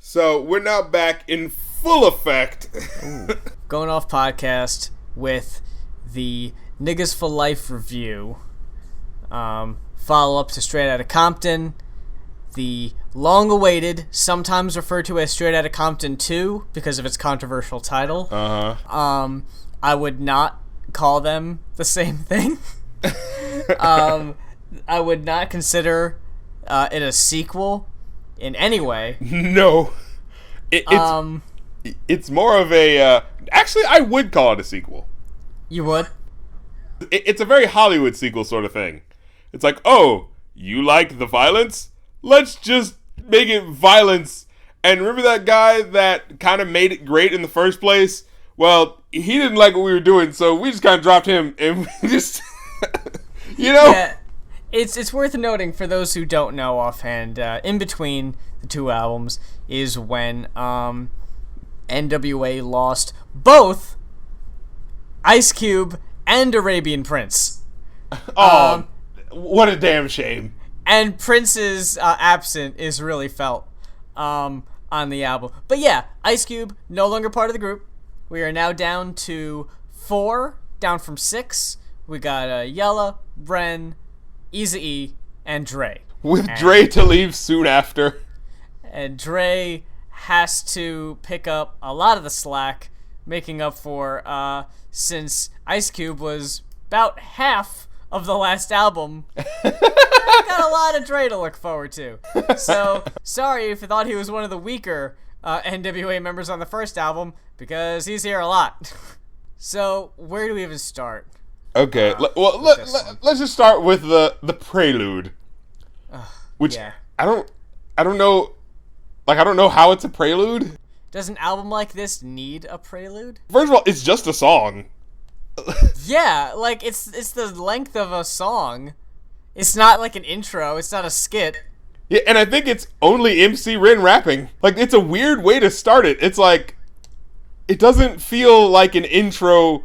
So we're now back in full effect. Going Off podcast with the Niggaz for Life review. Follow up to Straight Outta Compton. The long-awaited, sometimes referred to as Straight Outta Compton 2 because of its controversial title. I would not call them the same thing. I would not consider it a sequel in any way. No. It's more of a... actually, I would call it a sequel. You would? It's a very Hollywood sequel sort of thing. It's like, oh, you like the violence? Let's just make it violence. And remember that guy that kind of made it great in the first place? Well, he didn't like what we were doing, so we just kind of dropped him and we just... you know? Yeah. It's worth noting, for those who don't know offhand, in between the two albums is when N.W.A. lost both Ice Cube and Arabian Prince. What a damn shame. And Prince's absence is really felt on the album. But yeah, Ice Cube, no longer part of the group. We are now down to 4, down from 6. We got Yella, Ren, Eazy-E, and Dre. With Dre to leave soon after. And Dre has to pick up a lot of the slack, making up for, since Ice Cube was about half of the last album. Got a lot of Dre to look forward to. So, sorry if you thought he was one of the weaker N.W.A. members on the first album, because he's here a lot. So, where do we even start? Okay, let's just start with the prelude, which yeah. I don't know, like I don't know how it's a prelude. Does an album like this need a prelude? First of all, it's just a song. Yeah, like it's the length of a song. It's not like an intro. It's not a skit. Yeah, and I think it's only MC Ren rapping. Like, it's a weird way to start it. It's like, it doesn't feel like an intro.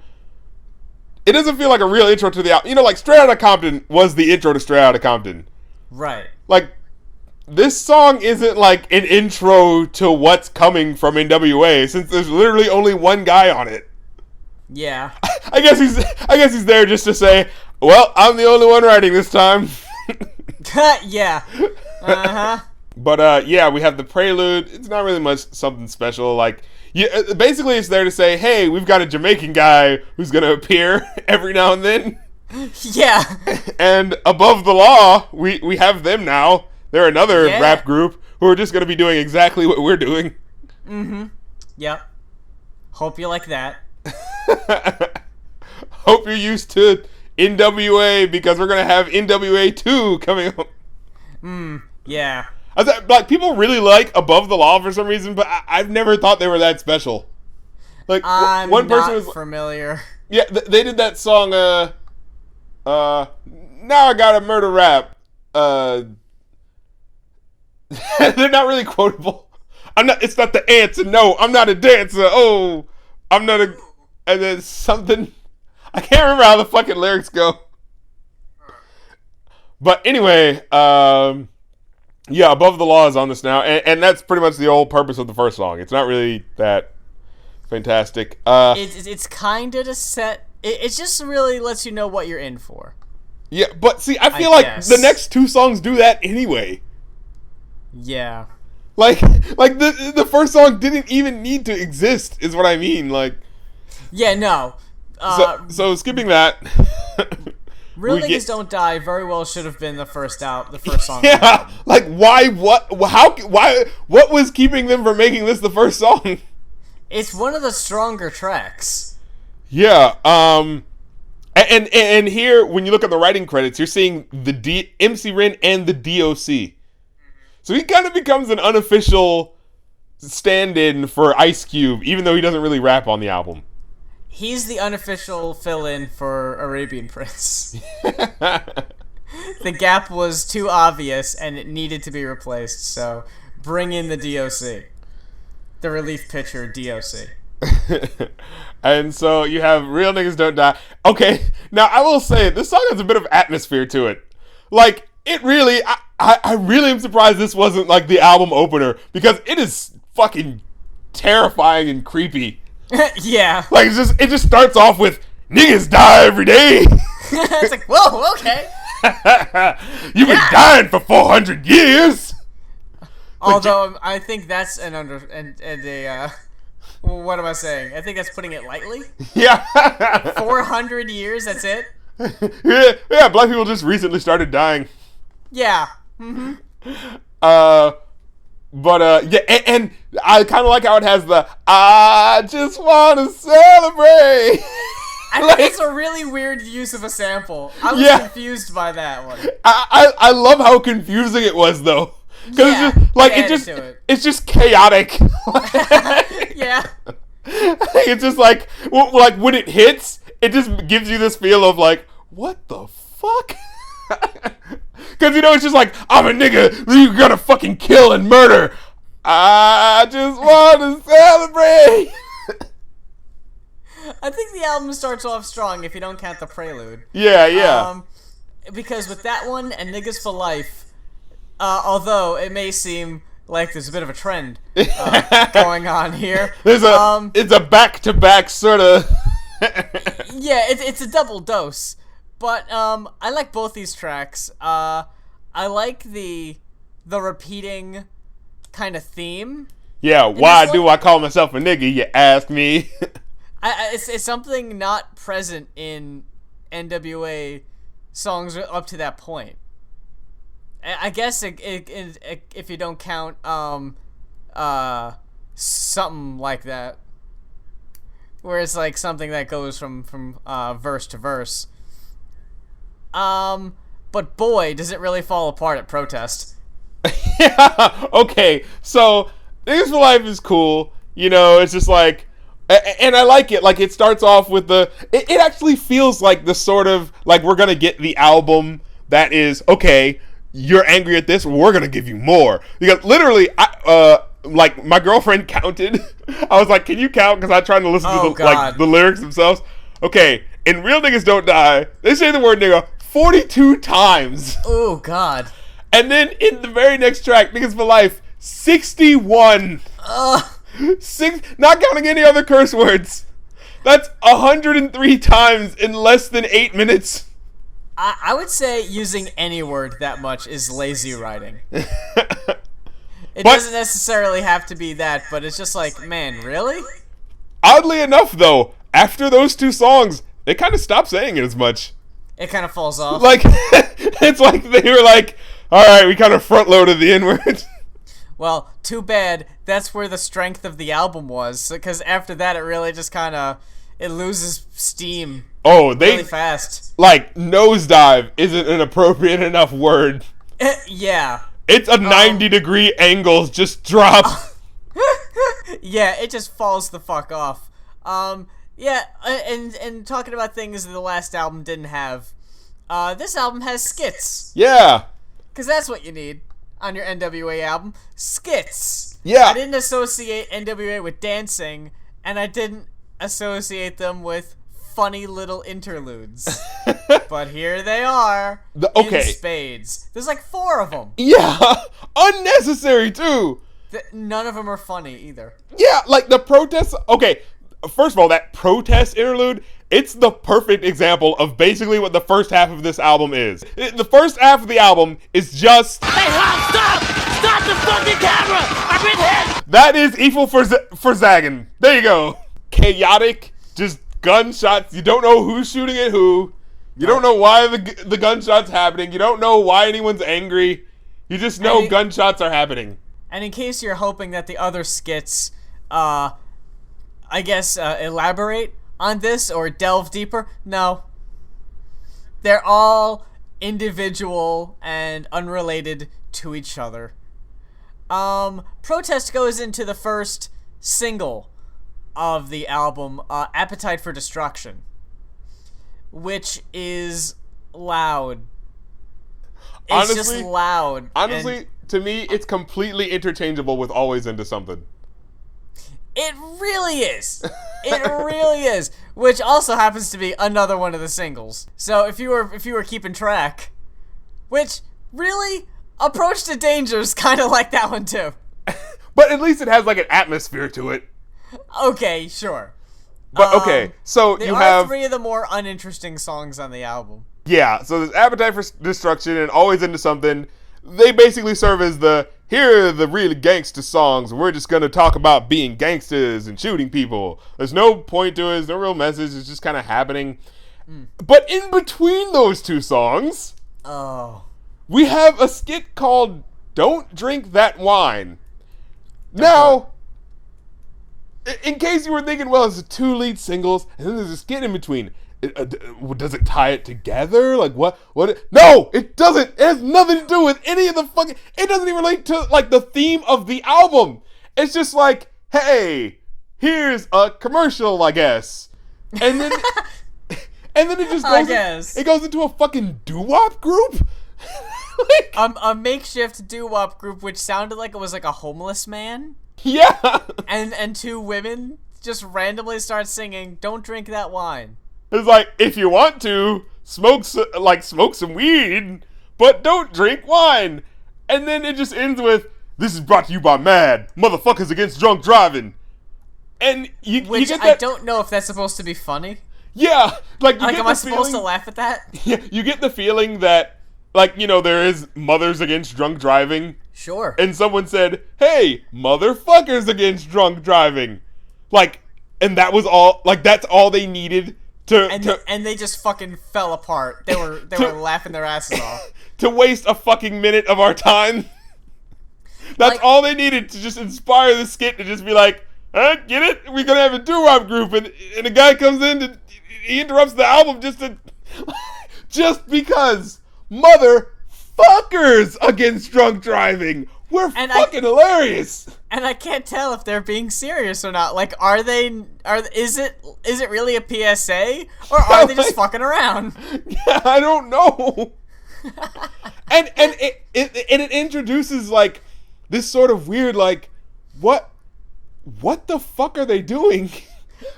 It doesn't feel like a real intro to the album. You know, like, Straight Outta Compton was the intro to Straight Outta Compton. Right. Like, this song isn't like an intro to what's coming from N.W.A. since there's literally only one guy on it. Yeah. I guess he's there just to say, well, I'm the only one writing this time. Yeah. Uh-huh. But, yeah, we have the prelude. It's not really much something special. Like, basically it's there to say, hey, we've got a Jamaican guy who's going to appear every now and then. Yeah. And Above the Law, we have them now. They're another rap group who are just going to be doing exactly what we're doing. Mm-hmm. Yep. Hope you like that. Hope you're used to N.W.A. because we're going to have N.W.A. 2 coming up. Yeah. Like, people really like Above the Law for some reason, but I've never thought they were that special. Like, one person was familiar. Yeah, they did that song, Now I Gotta Murder Rap. They're not really quotable. It's not the answer. No, I'm not a dancer. Oh, I'm not a... And then something... I can't remember how the fucking lyrics go. But anyway, yeah, Above the Law is on this now. And that's pretty much the whole purpose of the first song. It's not really that fantastic. It's kind of to set... It just really lets you know what you're in for. Yeah, but see, I feel like the next two songs do that anyway. Yeah. Like the first song didn't even need to exist, is what I mean. Like, yeah, no. So skipping that. Real Niggas Don't Die very well should have been the first song. Yeah, like why? What was keeping them from making this the first song? It's one of the stronger tracks. Yeah. And here, when you look at the writing credits, you're seeing the MC Ren and the DOC. So he kind of becomes an unofficial stand-in for Ice Cube, even though he doesn't really rap on the album. He's the unofficial fill-in for Arabian Prince. The gap was too obvious, and it needed to be replaced, so bring in the DOC. The relief pitcher, DOC. And so you have Real Niggas Don't Die. Okay, now I will say, this song has a bit of atmosphere to it. Like, it really... I really am surprised this wasn't like the album opener, because it is fucking terrifying and creepy. Yeah. Like, it just starts off with, niggas die every day. It's like, whoa, okay. You've been dying for 400 years. Although, I think that's what am I saying? I think that's putting it lightly. Yeah. 400 years, that's it? Yeah, black people just recently started dying. Yeah. Mm-hmm. Yeah, and I kind of like how it has the, I just want to celebrate. I think it's a really weird use of a sample. I was confused by that one. I love how confusing it was, though. Because it's just chaotic. Yeah. It's just like when it hits, it just gives you this feel of like, what the fuck? Because, it's just like, I'm a nigga, you gotta fucking kill and murder. I just want to celebrate. I think the album starts off strong if you don't count the prelude. Yeah. Because with that one and Niggas for Life, although it may seem like there's a bit of a trend going on here. It's a back-to-back sort of... Yeah, it's a double dose. But I like both these tracks. I like the repeating kind of theme. Yeah, why do I call myself a nigga, you ask me? It's something not present in N.W.A. songs up to that point. I guess if you don't count something like that, where it's like something that goes from verse to verse. But boy, does it really fall apart at Protest. Yeah, okay, so Niggas for Life is cool. It's just like, and I like it. Like, it starts off with it actually feels like the sort of, like, we're gonna get the album that is, okay, you're angry at this, we're gonna give you more. Because literally, like, my girlfriend counted. I was like, can you count? Because I'm trying to listen to the lyrics themselves. Okay, in Real Niggas Don't Die, they say the word nigga 42 times. Oh, God. And then in the very next track, Niggas for Life, 61. Not counting any other curse words. That's 103 times in less than 8 minutes. I would say using any word that much is lazy writing. It doesn't necessarily have to be that, but it's just like, man, really? Oddly enough, though, after those two songs, they kind of stopped saying it as much. It kind of falls off. Like, it's like they were like, all right, we kind of front-loaded the N-word. Well, too bad. That's where the strength of the album was, because after that, it really just kind of, it loses steam. Oh, really fast. Like, nosedive isn't an appropriate enough word. Yeah. It's a 90-degree angle just drop. Yeah, it just falls the fuck off. Yeah, and talking about things the last album didn't have, this album has skits. Yeah. Because that's what you need on your N.W.A. album. Skits. Yeah. I didn't associate N.W.A. with dancing, and I didn't associate them with funny little interludes. But here they are. In spades. There's like 4 of them. Yeah. Unnecessary, too. None of them are funny, either. Yeah, like the protests. Okay, first of all, that protest interlude, it's the perfect example of basically what the first half of this album is. The first half of the album is just... Hey, stop! Stop the fucking camera! I've been hit! That is Evil for Zagging. There you go. Chaotic, just gunshots. You don't know who's shooting at who. You don't know why the gunshots happening. You don't know why anyone's angry. You just know gunshots are happening. And in case you're hoping that the other skits, I guess, elaborate on this or delve deeper, no. They're all individual and unrelated to each other. Protest goes into the first single of the album, Appetite for Destruction, which is loud. It's just loud. Honestly, to me, it's completely interchangeable with Always Into Something. It really is. It really is. Which also happens to be another one of the singles. So if you were keeping track, which really, Approach to Danger is kind of like that one too. But at least it has like an atmosphere to it. Okay, sure. But okay, so There you are have 3 of the more uninteresting songs on the album. yeah. So there's Appetite for Destruction and Always Into Something. They basically serve as here are the really gangster songs. We're just gonna talk about being gangsters and shooting people. There's no point to it. There's no real message. It's just kind of happening. But in between those 2 songs, we have a skit called "Don't Drink That Wine." Now, in case you were thinking, well, it's 2 lead singles, and then there's a skit in between. Does it tie it together? Like, what? No, it doesn't. It has nothing to do with any of the fucking... It doesn't even relate to, like, the theme of the album. It's just like, hey, here's a commercial, I guess. And then... and then it just goes... It goes into a fucking doo-wop group? Like, a makeshift doo-wop group which sounded like it was like a homeless man. Yeah. And 2 women just randomly start singing, "Don't drink that wine." It's like, if you want to, smoke some weed, but don't drink wine. And then it just ends with, "This is brought to you by MAD, motherfuckers against drunk driving." And you get that... I don't know if that's supposed to be funny. Yeah. Like am I supposed to laugh at that? Yeah, you get the feeling that, like, there is mothers against drunk driving. Sure. And someone said, "Hey, motherfuckers against drunk driving." Like, and that was all, like, that's all they needed and they just fucking fell apart. They were laughing their asses off. To waste a fucking minute of our time. That's like, all they needed to just inspire the skit to just be like, get it? We're gonna have a doo-wop group, and a guy comes in, he interrupts the album just because motherfuckers against drunk driving. We're fucking hilarious. And I can't tell if they're being serious or not. Like, is it really a PSA? Or are they just fucking around? Yeah, I don't know. and it introduces, like, this sort of weird, like, what the fuck are they doing?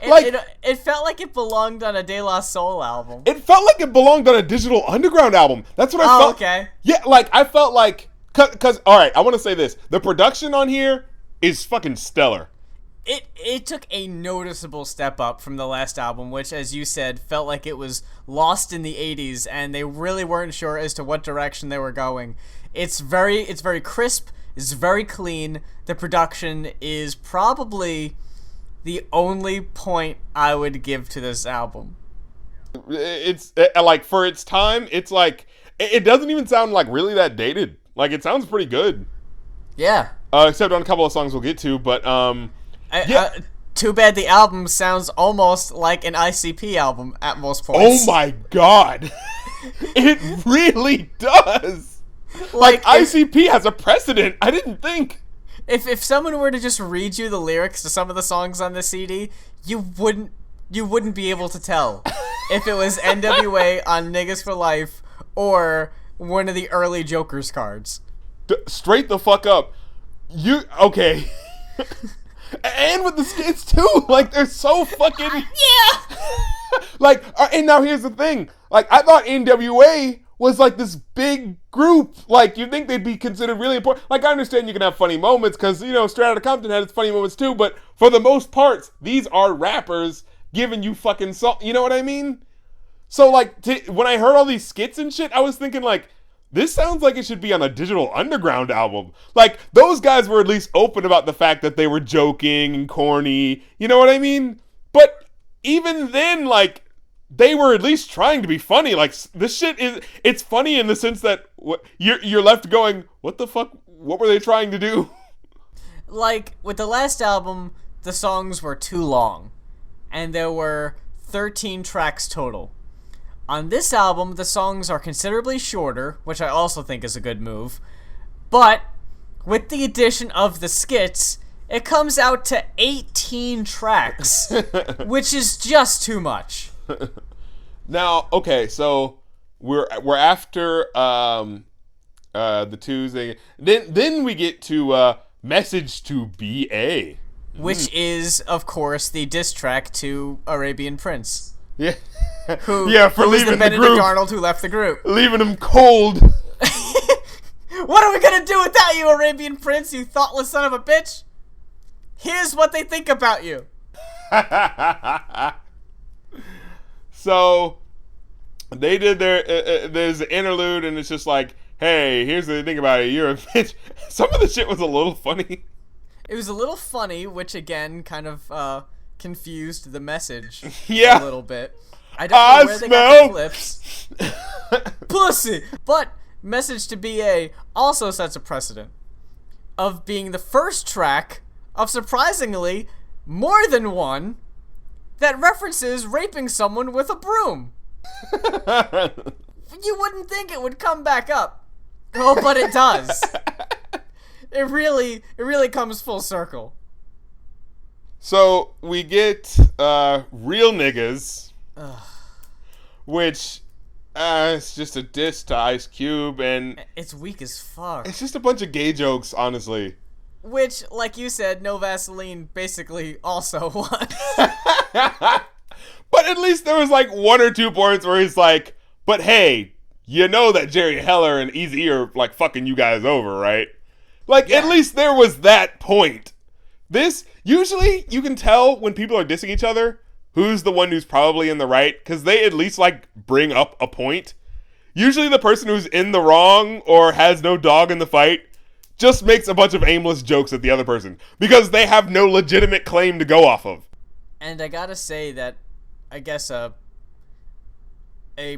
It felt like it belonged on a De La Soul album. It felt like it belonged on a Digital Underground album. That's what I felt. Okay. Yeah, like, I felt like... Because, alright, I want to say this. The production on here is fucking stellar. It took a noticeable step up from the last album, which, as you said, felt like it was lost in the 80s, and they really weren't sure as to what direction they were going. It's very crisp, it's very clean. The production is probably the only point I would give to this album. It's, like, for its time, it's like, it doesn't even sound, like, really that dated. Like, it sounds pretty good. Yeah. Except on a couple of songs we'll get to, but, yeah. Too bad the album sounds almost like an ICP album at most points. Oh my god. It really does. Like ICP has a precedent. I didn't think. If someone were to just read you the lyrics to some of the songs on the CD, you wouldn't be able to tell if it was N.W.A. on Niggaz for Life or one of the early Joker's cards. Straight the fuck up. Okay. And with the skits too. Like, they're so fucking... Yeah! Like, and now here's the thing. Like, I thought N.W.A. was like this big group. Like, you'd think they'd be considered really important. Like, I understand you can have funny moments because, Straight Outta Compton had its funny moments too, but for the most part, these are rappers giving you fucking song. You know what I mean? So, like, when I heard all these skits and shit, I was thinking, like, this sounds like it should be on a Digital Underground album. Like, those guys were at least open about the fact that they were joking and corny. You know what I mean? But even then, like, they were at least trying to be funny. Like, this shit it's funny in the sense that you're left going, what the fuck? What were they trying to do? Like, with the last album, the songs were too long. And there were 13 tracks total. On this album, the songs are considerably shorter, which I also think is a good move. But with the addition of the skits, it comes out to 18 tracks, which is just too much. Now, okay, so we're after the Tuesday. Then we get to Message to B.A., which is, of course, the diss track to Arabian Prince. Yeah. For leaving the Benedict group. Arnold who left the group. Leaving him cold. What are we gonna do without you, Arabian Prince, you thoughtless son of a bitch? Here's what they think about you. So they did there's an interlude, and it's just like, hey, here's the thing about it. You're a bitch. Some of the shit was a little funny. It was a little funny, which again kind of confused the message a little bit. I don't know where they got the clips. Pussy! But Message to B.A. also sets a precedent of being the first track of surprisingly more than one that references raping someone with a broom. You wouldn't think it would come back up. Oh, but it does. It really comes full circle. So we get Real Niggaz, which it's just a diss to Ice Cube, and it's weak as fuck. It's just a bunch of gay jokes, honestly. Which, like you said, No Vaseline basically also was. But at least there was like one or two points where he's like, but hey, you know that Jerry Heller and Eazy-E are like fucking you guys over, right? Like, at least there was that point. This, usually you can tell when people are dissing each other who's the one who's probably in the right, because they at least like bring up a point. Usually the person who's in the wrong or has no dog in the fight just makes a bunch of aimless jokes at the other person because they have no legitimate claim to go off of. And I gotta say that, I guess a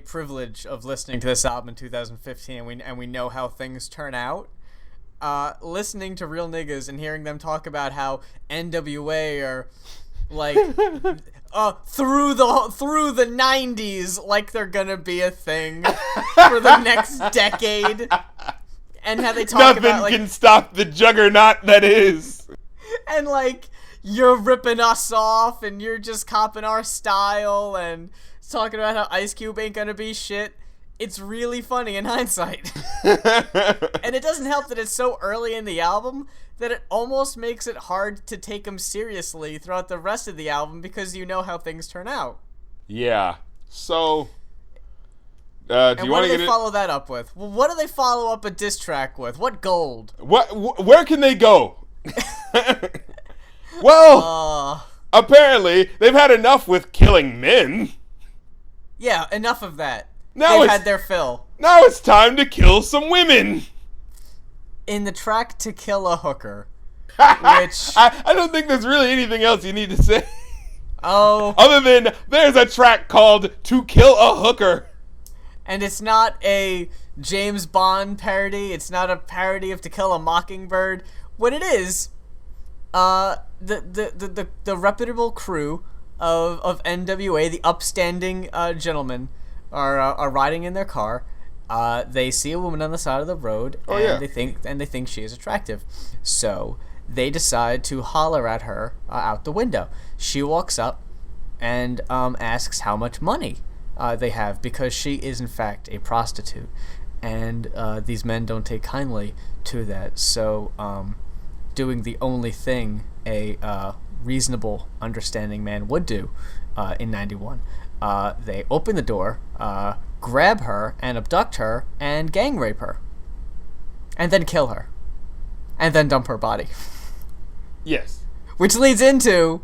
privilege of listening to this album in 2015, and we know how things turn out. Listening to Real Niggaz and hearing them talk about how N.W.A. are like through the 90s, like they're gonna be a thing for the next decade, and how they talk about like, nothing can stop the juggernaut that is, and like, you're ripping us off and you're just copying our style, and talking about how Ice Cube ain't gonna be shit. It's really funny in hindsight. And it doesn't help that it's so early in the album that it almost makes it hard to take him seriously throughout the rest of the album because you know how things turn out. Yeah. So, do you what want do to they follow that up with? Well, what do they follow up a diss track with? What gold? Where can they go? Well, apparently they've had enough with killing men. Yeah, enough of that. Now they've had their fill. Now it's time to kill some women. In the track To Kill a Hooker, which I don't think there's really anything else you need to say. Oh. Other than there's a track called To Kill a Hooker. And it's not a James Bond parody. It's not a parody of To Kill a Mockingbird. What it is, the reputable crew of N.W.A, the upstanding gentlemen, are riding in their car. They see a woman on the side of the road, they think she is attractive. So they decide to holler at her out the window. She walks up and asks how much money they have, because she is in fact a prostitute, and these men don't take kindly to that. So doing the only thing a reasonable, understanding man would do in 91. They open the door, grab her, and abduct her, and gang rape her. And then kill her. And then dump her body. Yes. Which leads into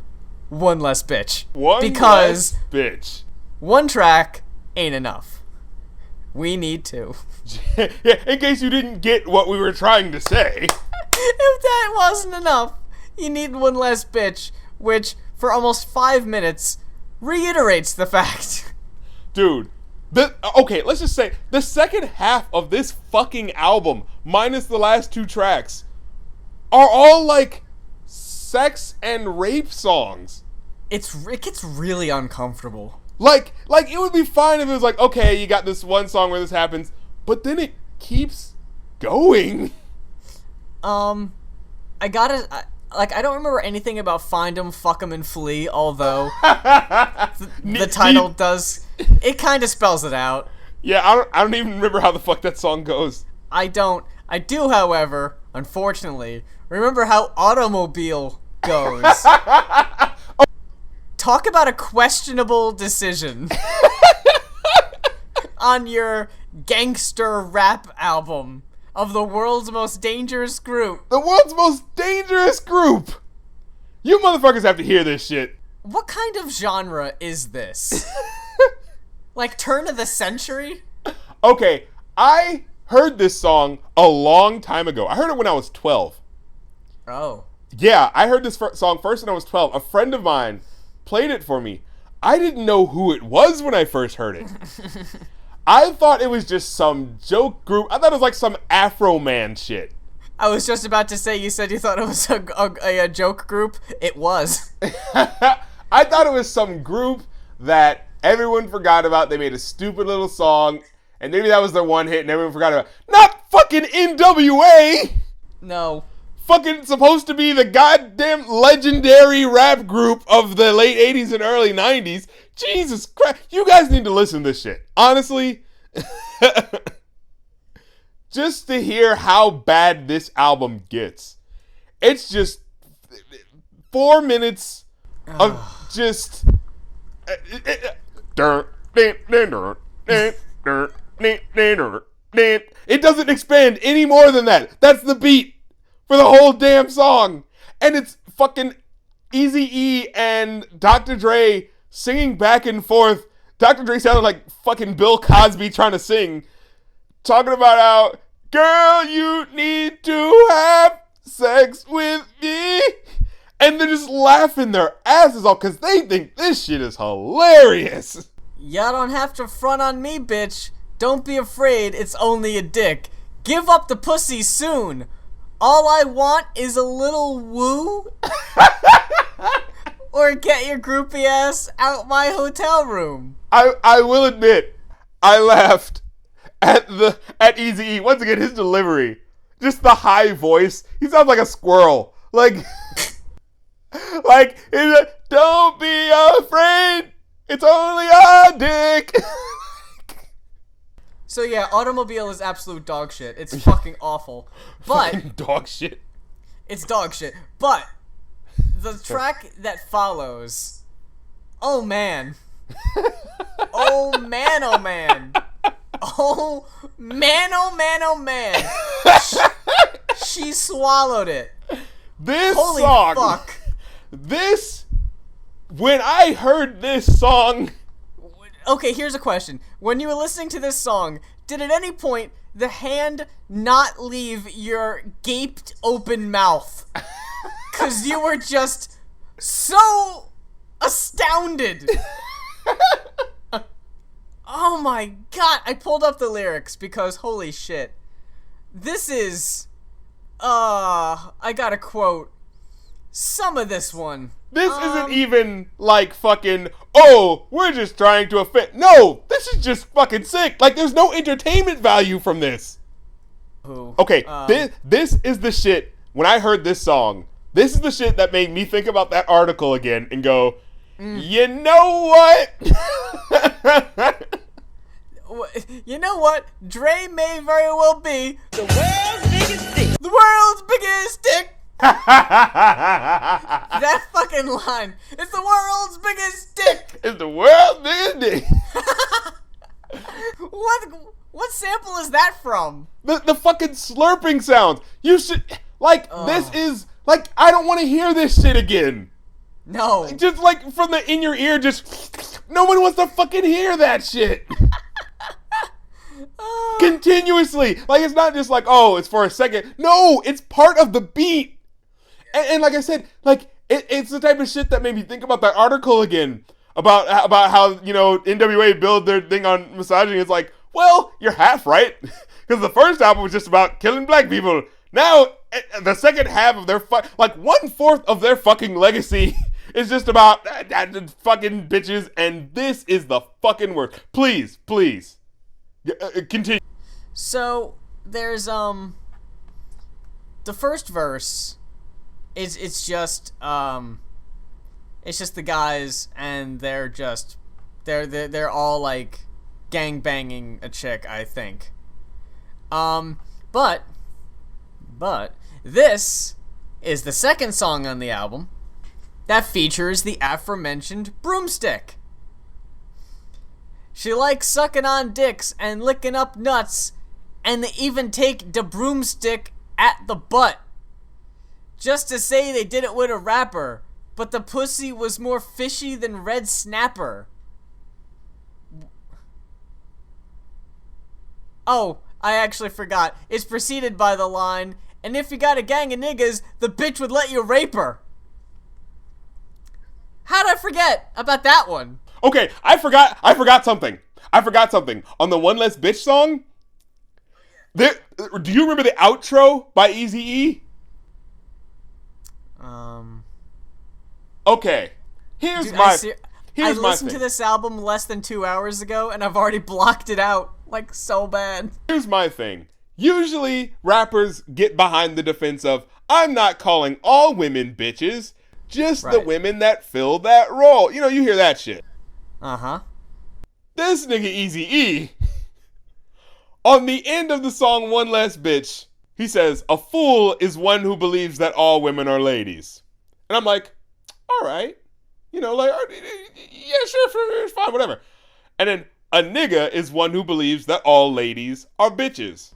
One Less Bitch. Less bitch. One track ain't enough. We need two. Yeah, in case you didn't get what we were trying to say. If that wasn't enough, you need One Less Bitch, which, for almost 5 minutes, reiterates the fact. Dude, okay, let's just say, the second half of this fucking album, minus the last 2 tracks, are all, like, sex and rape songs. It gets really uncomfortable. Like, it would be fine if it was like, okay, you got this one song where this happens, but then it keeps going. I don't remember anything about Find 'em, Fuck 'em, and Flee, although the title does, it kind of spells it out. Yeah, I don't even remember how the fuck that song goes. I don't. I do, however, unfortunately, remember how Automobile goes. Talk about a questionable decision on your gangster rap album of the world's most dangerous group. The world's most dangerous group! You motherfuckers have to hear this shit. What kind of genre is this? Like turn of the century? Okay, I heard this song a long time ago. I heard it when I was 12. Oh. Yeah, I heard this song first when I was 12. A friend of mine played it for me. I didn't know who it was when I first heard it. I thought it was just some joke group. I thought it was like some Afro Man shit. I was just about to say, you said you thought it was a joke group. It was. I thought it was some group that everyone forgot about. They made a stupid little song, and maybe that was their one hit, and everyone forgot about it. Not fucking N.W.A! No. Fucking supposed to be the goddamn legendary rap group of the late 80s and early 90s. Jesus Christ. You guys need to listen to this shit. Honestly. Just to hear how bad this album gets. It's just 4 minutes of just... It doesn't expand any more than that. That's the beat for the whole damn song. And it's fucking Eazy-E and Dr. Dre singing back and forth. Dr. Dre sounded like fucking Bill Cosby trying to sing. Talking about how, girl, you need to have sex with me. And they're just laughing their asses off because they think this shit is hilarious. Y'all don't have to front on me, bitch. Don't be afraid, it's only a dick. Give up the pussy soon. All I want is a little woo. Or get your groupie ass out my hotel room. I will admit, I laughed at Eazy-E. Once again, his delivery. Just the high voice. He sounds like a squirrel. Like, don't be afraid. It's only a dick. So yeah, Automobile is absolute dog shit. It's fucking awful. But dog shit. It's dog shit. But the track that follows, oh man. Oh man, oh man. Oh man, oh man, oh man. She swallowed it. This Holy song. Fuck. When I heard this song. Okay, here's a question. When you were listening to this song, did at any point the hand not leave your gaped open mouth? Because you were just so astounded. Oh my god. I pulled up the lyrics because holy shit. This is... I gotta quote some of this one. This isn't even like fucking, oh, we're just trying to offend. No, this is just fucking sick. Like, there's no entertainment value from this. Okay, this is the shit. When I heard this song, this is the shit that made me think about that article again and go, you know what? You know what? Dre may very well be the world's biggest dick. The world's biggest dick. That fucking line. It's the world's biggest dick. It's the world's biggest dick. What sample is that from? The fucking slurping sound. You should this is like I don't want to hear this shit again. No. Just like from the in your ear, just no one wants to fucking hear that shit. Continuously. Like it's not just like, oh, it's for a second. No, it's part of the beat. And like I said, like it's the type of shit that made me think about that article again about how, you know, N.W.A. build their thing on misogyny. It's like, well, you're half right, because the first album was just about killing black people. Now the second half of their 1/4 of their fucking legacy is just about fucking bitches, and this is the fucking worst. Please continue. So there's the first verse. It's just the guys, and they're all like gang banging a chick, I think. But this is the second song on the album that features the aforementioned broomstick. She likes sucking on dicks and licking up nuts, and they even take the broomstick at the butt. Just to say they did it with a rapper, but the pussy was more fishy than red snapper. Oh, I actually forgot. It's preceded by the line, and if you got a gang of niggas, the bitch would let you rape her. How'd I forget about that one? Okay, I forgot something. On the One Less Bitch song, do you remember the outro by Eazy-E? Okay, here's my thing. I listened to this album less than 2 hours ago, and I've already blocked it out, like, so bad. Here's my thing. Usually, rappers get behind the defense of, I'm not calling all women bitches, just the women that fill that role. You know, you hear that shit. Uh-huh. This nigga Eazy-E, on the end of the song One Less Bitch, he says, a fool is one who believes that all women are ladies. And I'm like, all right. You know, like, yeah, sure, fine, whatever. And then a nigga is one who believes that all ladies are bitches.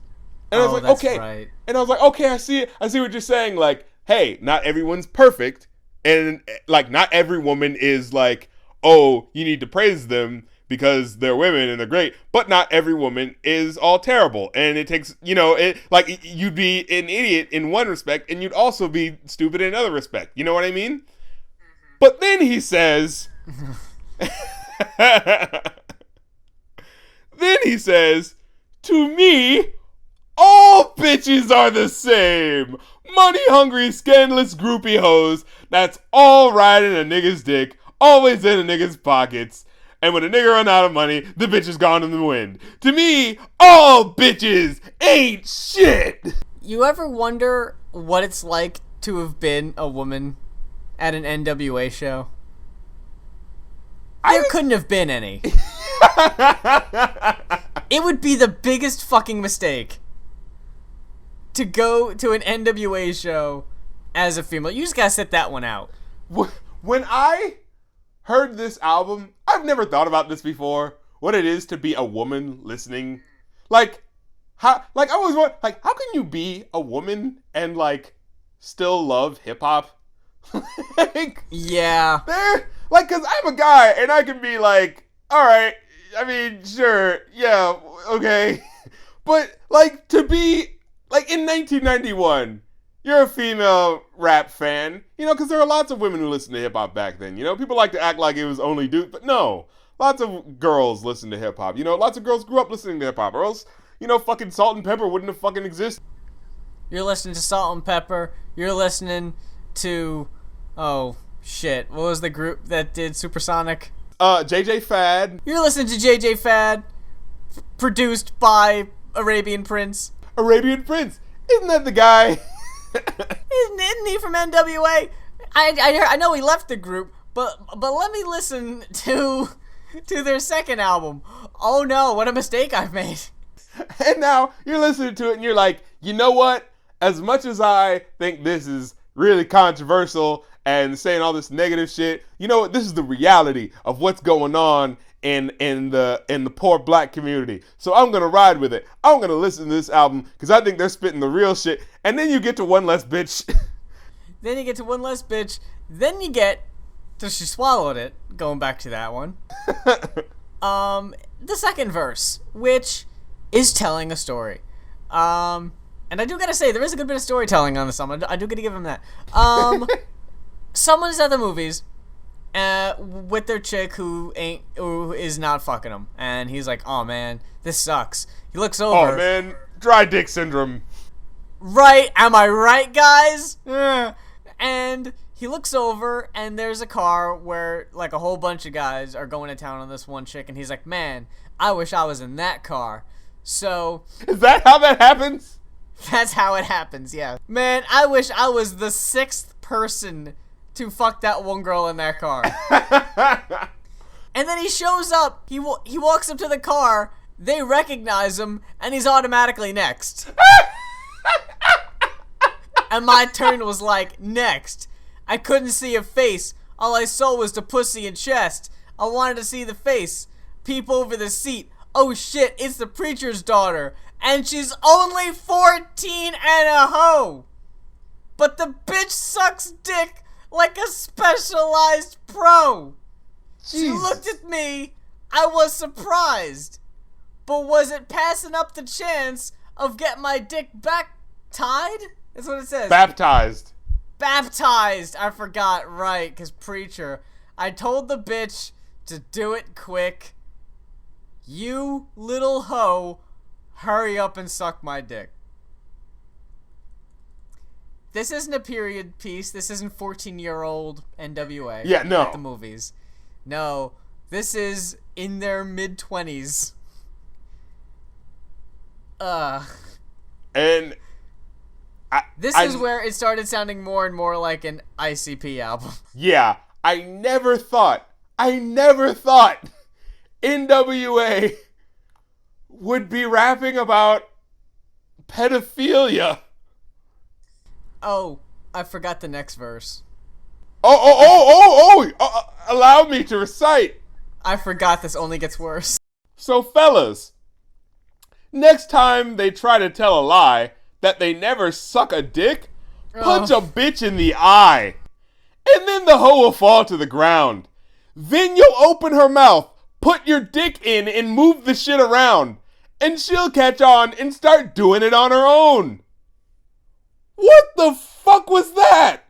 And I was like, okay. Right. And I was like, okay, I see what you're saying. Like, hey, not everyone's perfect. And, like, not every woman is like, oh, you need to praise them because they're women and they're great. But not every woman is all terrible. And it takes, you know, you'd be an idiot in one respect and you'd also be stupid in another respect. You know what I mean? But then he says, to me, all bitches are the same. Money-hungry, scandalous groupie hoes that's all riding a nigga's dick, always in a nigga's pockets. And when a nigga run out of money, the bitch is gone in the wind. To me, all bitches ain't shit. You ever wonder what it's like to have been a woman at an N.W.A. show? There couldn't have been any. It would be the biggest fucking mistake to go to an N.W.A. show as a female. You just gotta sit that one out. When I heard this album, I've never thought about this before. What it is to be a woman listening, like, how can you be a woman and like still love hip hop? Like, yeah, like, cause I'm a guy and I can be like, all right, I mean, sure, yeah, okay, but like to be like in 1991. You're a female rap fan, you know, because there are lots of women who listened to hip-hop back then, you know? People like to act like it was only dudes, but no. Lots of girls listen to hip-hop, you know? Lots of girls grew up listening to hip-hop, or else, you know, fucking Salt and Pepper wouldn't have fucking existed. You're listening to Salt and Pepper. You're listening to, oh, shit. What was the group that did Supersonic? JJ Fad. You're listening to JJ Fad, produced by Arabian Prince. Arabian Prince. Isn't that the guy? Isn't he from N.W.A? I know he left the group, but let me listen to their second album. Oh no, what a mistake I've made. And now you're listening to it and you're like, you know what? As much as I think this is really controversial and saying all this negative shit, you know what? This is the reality of what's going on in the poor black community. So I'm gonna ride with it. I'm gonna listen to this album because I think they're spitting the real shit. And then you get to One Less Bitch. Then you get to One Less Bitch. Then you get to She Swallowed It. Going back to that one. The second verse, which is telling a story. And I do gotta say, there is a good bit of storytelling on this song. I do gotta give him that. Someone is at the movies with their chick who is not fucking him, and he's like, "Oh man, this sucks." He looks over. Oh man, dry dick syndrome. Right? Am I right, guys? And he looks over, and there's a car where like a whole bunch of guys are going to town on this one chick, and he's like, "Man, I wish I was in that car." So is that how that happens? That's how it happens. Yeah, man, I wish I was the sixth person to fuck that one girl in that car. And then he shows up, he walks up to the car, they recognize him, and he's automatically next. And my turn was like, next. I couldn't see a face. All I saw was the pussy and chest. I wanted to see the face. Peep over the seat. Oh shit, it's the preacher's daughter. And she's only 14 and a hoe. But the bitch sucks dick like a specialized pro. She Jesus. looked at me. I was surprised. But was it passing up the chance of getting my dick back tied? That's what it says. Baptized. Baptized. I forgot. Right, because preacher. I told the bitch to do it quick. You little hoe, hurry up and suck my dick. This isn't a period piece. This isn't 14-year-old N.W.A. Yeah, no. At the movies. No, this is in their mid-20s. And This is where it started sounding more and more like an ICP album. yeah, I never thought N.W.A. would be rapping about pedophilia. Oh, I forgot the next verse. Allow me to recite. I forgot this only gets worse. So fellas, next time they try to tell a lie that they never suck a dick, punch a bitch in the eye. And then the hoe will fall to the ground. Then you'll open her mouth, put your dick in, and move the shit around. And she'll catch on and start doing it on her own. What the fuck was that?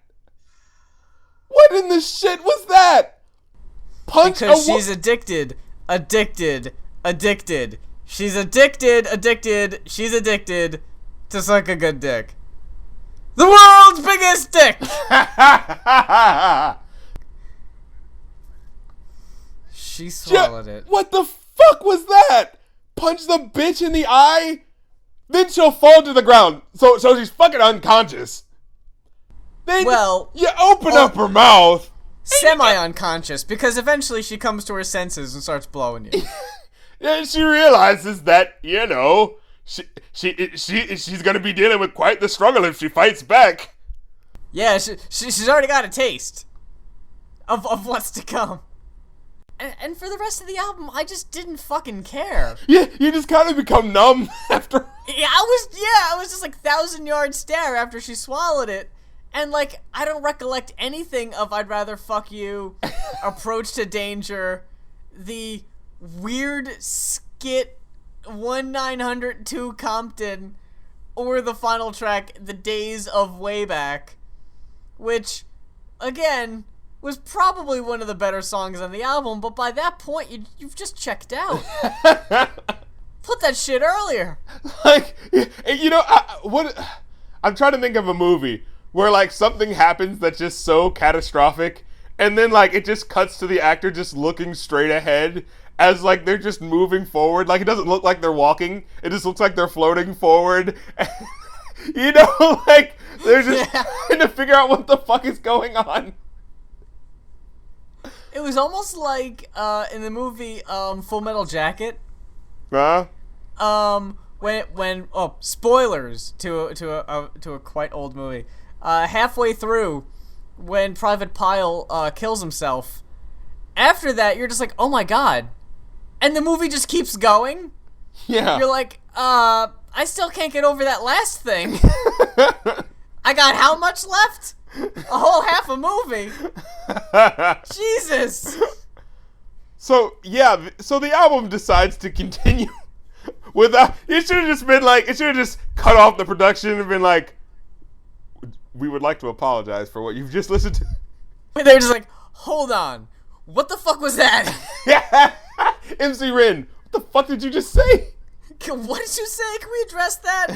What in the shit was that? Punch Because a she's addicted. She's addicted. She's addicted to suck a good dick. The world's biggest dick! She swallowed it. What the fuck was that? Punch the bitch in the eye? Then she'll fall to the ground. So she's fucking unconscious. Then Well, you open up her mouth. semi-unconscious, because eventually she comes to her senses and starts blowing you. And she realizes that, you know, she's gonna be dealing with quite the struggle if she fights back. Yeah, she's already got a taste of what's to come. And for the rest of the album, I just didn't fucking care. Yeah, you just kind of become numb after. Yeah, I was just like 1,000-yard stare after she swallowed it. And like, I don't recollect anything of I'd rather fuck you, Approach to Danger, the weird skit 1902 Compton, or the final track, The Days of Way Back, which, again, was probably one of the better songs on the album, but by that point, you've just checked out. Put that shit earlier. Like, you know, I'm trying to think of a movie where, like, something happens that's just so catastrophic, and then, like, it just cuts to the actor just looking straight ahead as, like, they're just moving forward. Like, it doesn't look like they're walking. It just looks like they're floating forward. You know, like, they're just trying to figure out what the fuck is going on. It was almost like, in the movie, Full Metal Jacket. Huh? When spoilers to a quite old movie. Halfway through, when Private Pyle kills himself, after that you're just like, oh my god, and the movie just keeps going. Yeah. You're like, I still can't get over that last thing. I got how much left? A whole half a movie. Jesus. So yeah, so the album decides to continue without. It should have just been like, it should have just cut off the production and been like, we would like to apologize for what you've just listened to. They're just like, hold on, what the fuck was that? Yeah, MC Ren, what the fuck did you just say? What did you say? Can we address that?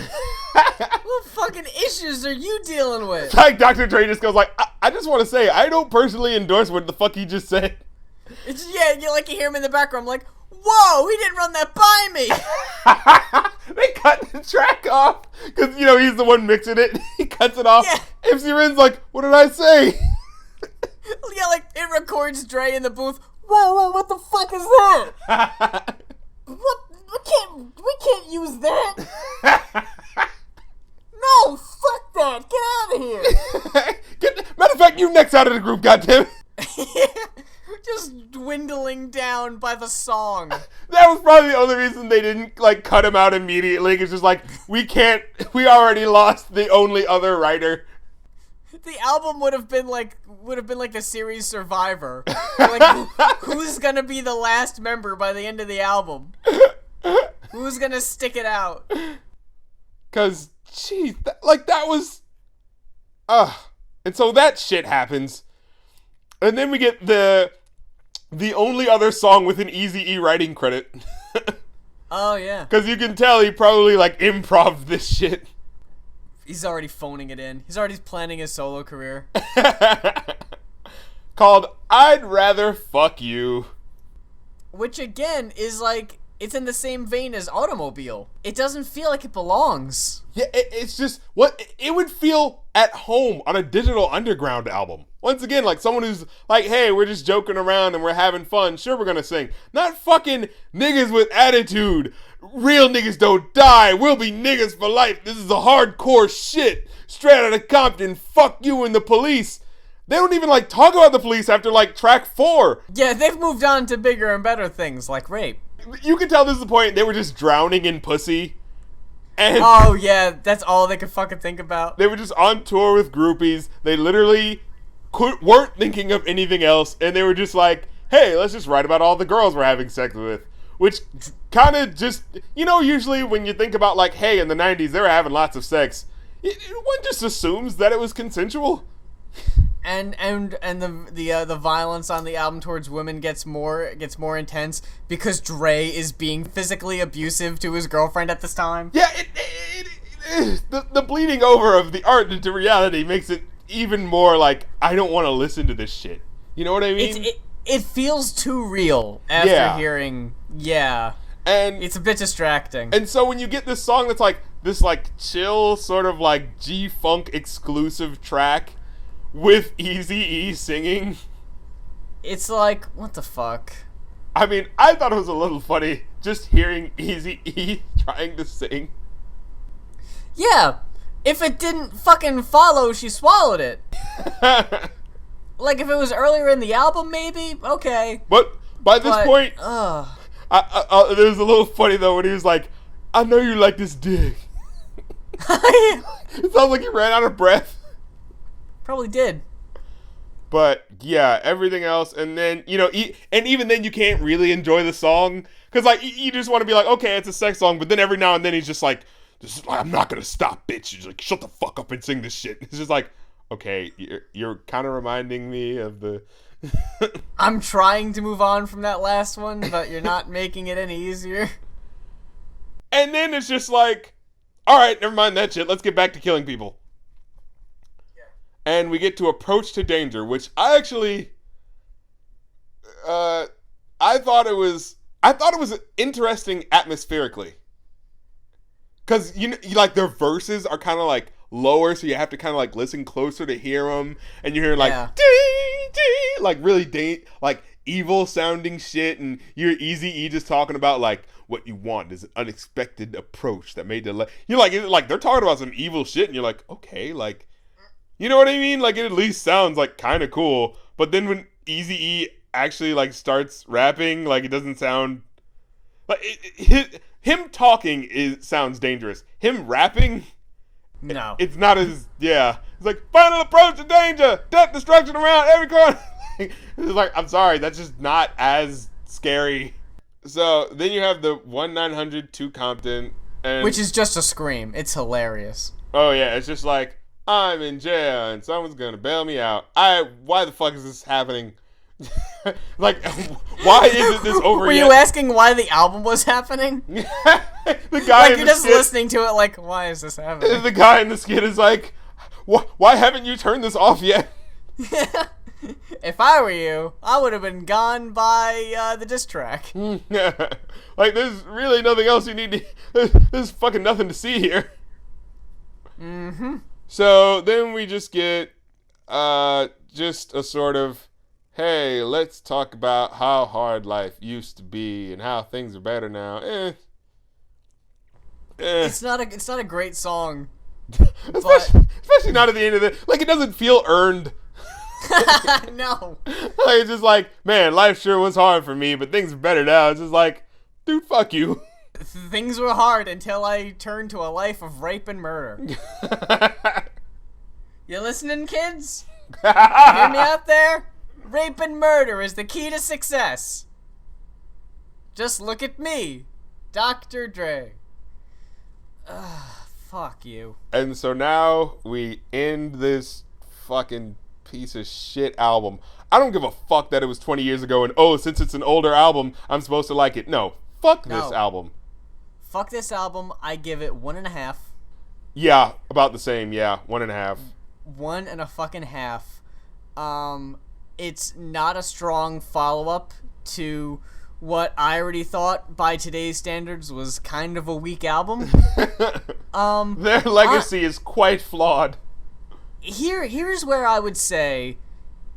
What fucking issues are you dealing with? Like Dr. Dre just goes like, I just want to say, I don't personally endorse what the fuck he just said. It's, yeah, you hear him in the background, like, whoa, he didn't run that by me. They cut the track off because, you know, he's the one mixing it. He cuts it off. Yeah. MC Ren's like, what did I say? Yeah, like, it records Dre in the booth. Whoa, what the fuck is that? What? We can't use that. No, fuck that. Get out of here. Matter of fact, you next out of the group, goddammit. Just dwindling down by the song. That was probably the only reason they didn't, like, cut him out immediately. It's just like, we already lost the only other writer. The album would have been like the series Survivor. Like, who's gonna be the last member by the end of the album? Who's gonna stick it out? Cause, geez, that was, and so that shit happens, and then we get the only other song with an Eazy-E writing credit. Oh yeah. Cause you can tell he probably like improv this shit. He's already phoning it in. He's already planning his solo career. Called I'd Rather Fuck You. Which, again, is like, it's in the same vein as Automobile. It doesn't feel like it belongs. Yeah, it's just, what it would feel at home on a Digital Underground album. Once again, like someone who's like, hey, we're just joking around and we're having fun. Sure, we're gonna sing. Not fucking niggas with attitude. Real niggas don't die. We'll be niggas for life. This is a hardcore shit. Straight Outta Compton. Fuck you and the police. They don't even like talk about the police after like track 4. Yeah, they've moved on to bigger and better things like rape. You can tell this is the point they were just drowning in pussy. And oh yeah, that's all they could fucking think about. They were just on tour with groupies. They literally weren't thinking of anything else, and they were just like, hey, let's just write about all the girls we're having sex with. Which kind of just, usually when you think about like, hey, in the 90s they were having lots of sex, one just assumes that it was consensual. And the violence on the album towards women gets more intense because Dre is being physically abusive to his girlfriend at this time. Yeah, the bleeding over of the art into reality makes it even more like, I don't want to listen to this shit. You know what I mean? It feels too real after hearing, and it's a bit distracting. And so when you get this song that's like this like chill sort of like G-Funk exclusive track with Eazy-E singing, it's like, what the fuck? I mean, I thought it was a little funny just hearing Eazy-E trying to sing. Yeah, if it didn't fucking follow, she swallowed it. Like, if it was earlier in the album, maybe? Okay. But by this point, it was a little funny, though, when he was like, I know you like this dick. It sounds like he ran out of breath. Probably did. But, yeah, everything else, and then, and even then you can't really enjoy the song, because, like, you just want to be like, okay, it's a sex song, but then every now and then he's just like, I'm not going to stop, bitch. He's like, shut the fuck up and sing this shit. It's just like, okay, you're kind of reminding me of the... I'm trying to move on from that last one, but you're not making it any easier. And then it's just like, alright, never mind that shit. Let's get back to killing people. Yeah. And we get to Approach to Danger, which I actually... I thought it was interesting atmospherically. Because, like, their verses are kind of like lower, so you have to kind of like listen closer to hear them, and you're hearing like ding, ding, like really like evil sounding shit, and you're Eazy-E just talking about like what you want is an unexpected approach that may delay. You're like they're talking about some evil shit, and you're like, okay, like, you know what I mean? Like, it at least sounds like kind of cool. But then when Eazy-E actually like starts rapping, like, it doesn't sound like him talking sounds dangerous. Him rapping, no, it's not as, it's like, final approach to danger, death, destruction around every corner. It's like, I'm sorry, that's just not as scary. So then you have the 1-900 to Compton, and which is just a scream. It's hilarious. Oh yeah, it's just like, I'm in jail and someone's gonna bail me out. Why the fuck is this happening? Like, why isn't this over Were yet? you asking why the album was happening? The guy like, in you're the just skit, listening to it like, why is this happening? the guy in the skit is like, why haven't you turned this off yet? If I were you, I would have been gone by the diss track. Like, there's really nothing else you need to... There's fucking nothing to see here. Mm-hmm. So then we just get just a sort of, hey, let's talk about how hard life used to be and how things are better now. It's not a great song. Especially not at the end of it. Like, it doesn't feel earned. No. Like, it's just like, man, life sure was hard for me, but things are better now. It's just like, dude, fuck you. Things were hard until I turned to a life of rape and murder. You listening, kids? Hear me out there? Rape and murder is the key to success. Just look at me, Dr. Dre. Fuck you. And so now we end this fucking piece of shit album. I don't give a fuck that it was 20 years ago and, oh, since it's an older album, I'm supposed to like it. No, fuck this album. Fuck this album. I give it 1.5. Yeah, about the same. Yeah, 1.5. 1.5. It's not a strong follow-up to what I already thought by today's standards was kind of a weak album. Their legacy is quite flawed. Here's where I would say,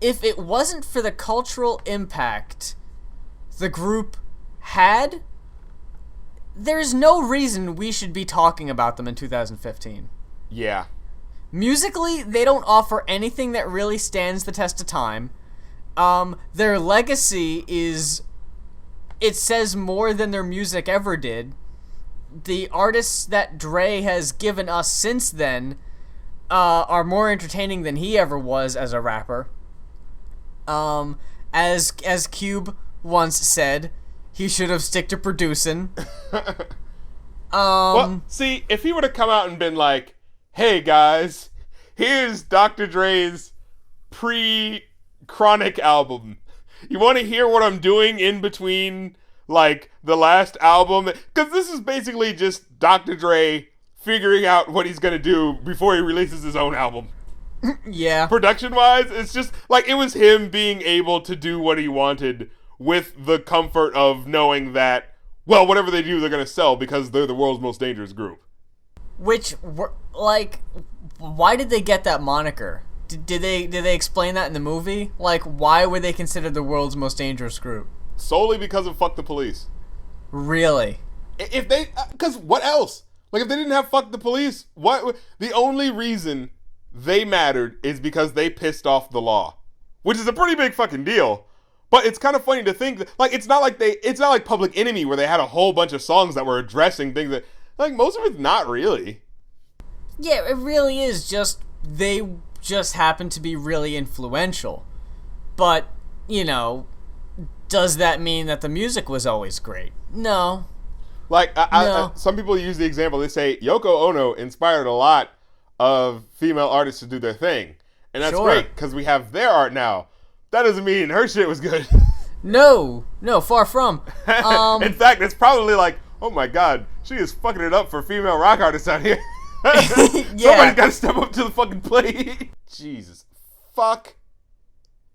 if it wasn't for the cultural impact the group had, there's no reason we should be talking about them in 2015. Yeah. Musically, they don't offer anything that really stands the test of time. Their legacy is... It says more than their music ever did. The artists that Dre has given us since then are more entertaining than he ever was as a rapper. As Cube once said, he should have stick to producing. Well, see, if he would have come out and been like, hey guys, here's Dr. Dre's pre-Chronic album. You want to hear what I'm doing in between, like, the last album? Because this is basically just Dr. Dre figuring out what he's going to do before he releases his own album. Yeah. Production-wise, it's just, like, it was him being able to do what he wanted with the comfort of knowing that, well, whatever they do, they're going to sell because they're the world's most dangerous group. Which, like, why did they get that moniker? Did they explain that in the movie? Like, why were they considered the world's most dangerous group? Solely because of Fuck the Police. Really? If they... Because what else? Like, if they didn't have Fuck the Police, what... The only reason they mattered is because they pissed off the law. Which is a pretty big fucking deal. But it's kind of funny to think that... Like, it's not like Public Enemy where they had a whole bunch of songs that were addressing things that... Like, most of it's not really. Yeah, it really is just... They... just happen to be really influential. But, you know, does that mean that the music was always great? No. Like, some people use the example, they say Yoko Ono inspired a lot of female artists to do their thing. And that's great, because we have their art now. That doesn't mean her shit was good. No, far from. In fact, it's probably like, oh my god, she is fucking it up for female rock artists out here. Somebody's got to step up to the fucking plate. Jesus. Fuck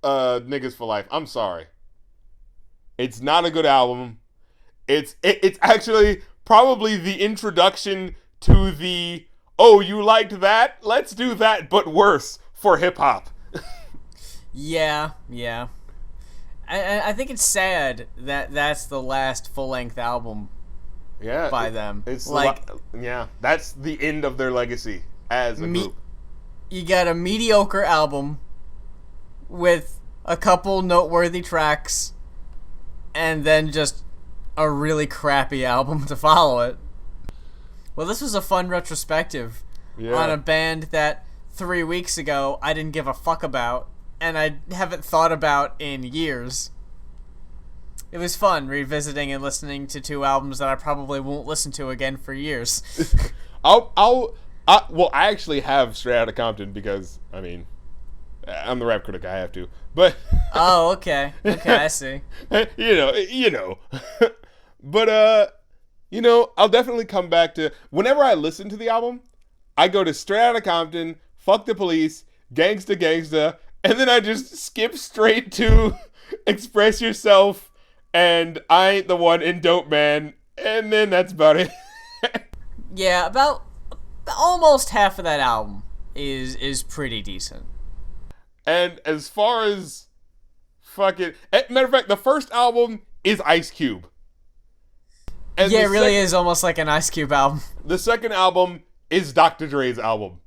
Niggaz for Life. I'm sorry. It's not a good album. It's actually probably the introduction to the, oh, you liked that? Let's do that, but worse for hip-hop. Yeah. I think it's sad that that's the last full-length album by them. It's like, that's the end of their legacy as a group. You got a mediocre album with a couple noteworthy tracks and then just a really crappy album to follow it. Well, this was a fun retrospective on a band that 3 weeks ago I didn't give a fuck about and I haven't thought about in years. It was fun revisiting and listening to two albums that I probably won't listen to again for years. Well, I actually have Straight Outta Compton because, I mean, I'm the rap critic, I have to. But oh, okay, I see. you know. But I'll definitely come back to whenever I listen to the album, I go to Straight Outta Compton, Fuck the Police, Gangsta Gangsta, and then I just skip straight to Express Yourself and I Ain't the One in Dope Man, and then that's about it. Yeah, about almost half of that album is pretty decent. And as far as fucking... Matter of fact, the first album is Ice Cube. And yeah, it really is almost like an Ice Cube album. The second album is Dr. Dre's album.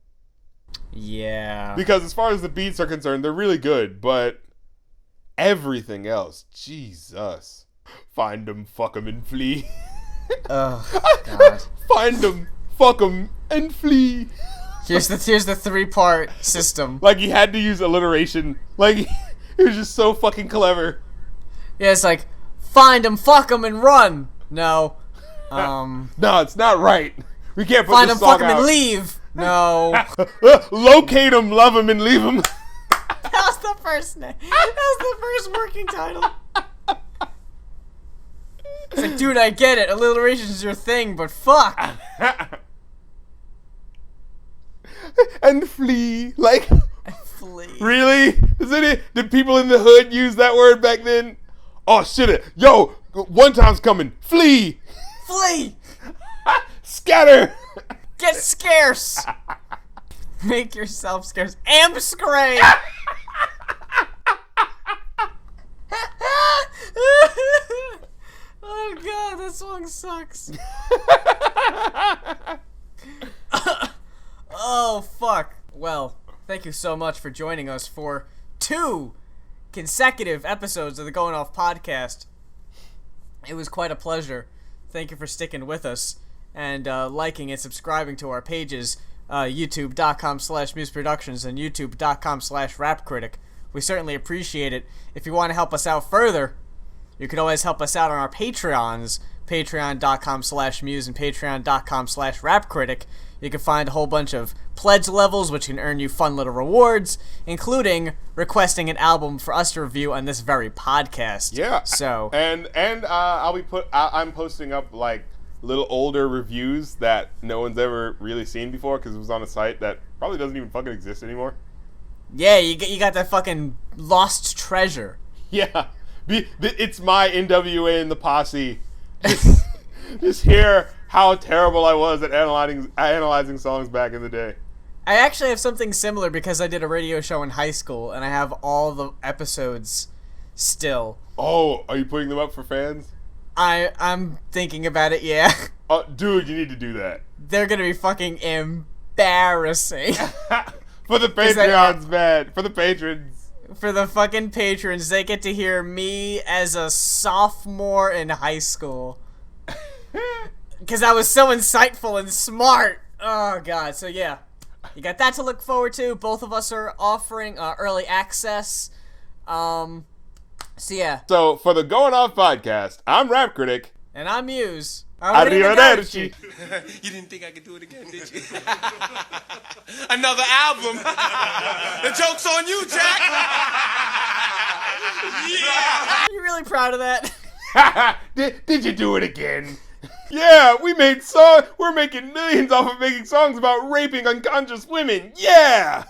Yeah. Because as far as the beats are concerned, they're really good, but everything else, Jesus. Find 'em, fuck 'em, and flee. Oh, God. Find 'em, fuck 'em, and flee. Here's the 3-part system. Like, he had to use alliteration. Like, he was just so fucking clever. Yeah, it's like, find him, fuck him, and run. No. No, it's not right. We can't put Find this him, song fuck him, out. and leave. No. Locate him, love him, and leave him. That was the first name. That was the first working title. It's like, dude, I get it. Alliteration's your thing, but fuck. And flee. Like, Flee. really? Did people in the hood use that word back then? Oh, shit. Yo, one time's coming. Flee. Flee. Scatter. Get scarce. Make yourself scarce. Amscray. Oh god, that song sucks. Oh fuck. Well, thank you so much for joining us for 2 consecutive episodes of the Going Off podcast. It was quite a pleasure. Thank you for sticking with us and liking and subscribing to our pages, youtube.com/museproductions and youtube.com/rapcritic. We certainly appreciate it. If you want to help us out further, you can always help us out on our Patreons, patreon.com/muse and patreon.com/rapcritic. You can find a whole bunch of pledge levels, which can earn you fun little rewards, including requesting an album for us to review on this very podcast. Yeah. So and I'm posting up like little older reviews that no one's ever really seen before because it was on a site that probably doesn't even fucking exist anymore. yeah, you got that fucking lost treasure. Yeah. It's my N.W.A. and the posse. Just hear how terrible I was at analyzing songs back in the day. I actually have something similar because I did a radio show in high school and I have all the episodes still. Oh, are you putting them up for fans? I'm thinking about it, yeah. Oh, dude, you need to do that. They're gonna be fucking embarrassing. For the Patreons, man. For the patrons. For the fucking patrons, they get to hear me as a sophomore in high school. Because I was so insightful and smart. Oh, God. So, yeah. You got that to look forward to. Both of us are offering early access. So, yeah. So, for the Going Off podcast, I'm Rap Critic. And I'm Muse. Arrivederci. You didn't think I could do it again, did you? Another album. The joke's on you, Jack. Yeah. Are you really proud of that? Did you do it again? Yeah, we're making millions off of making songs about raping unconscious women. Yeah!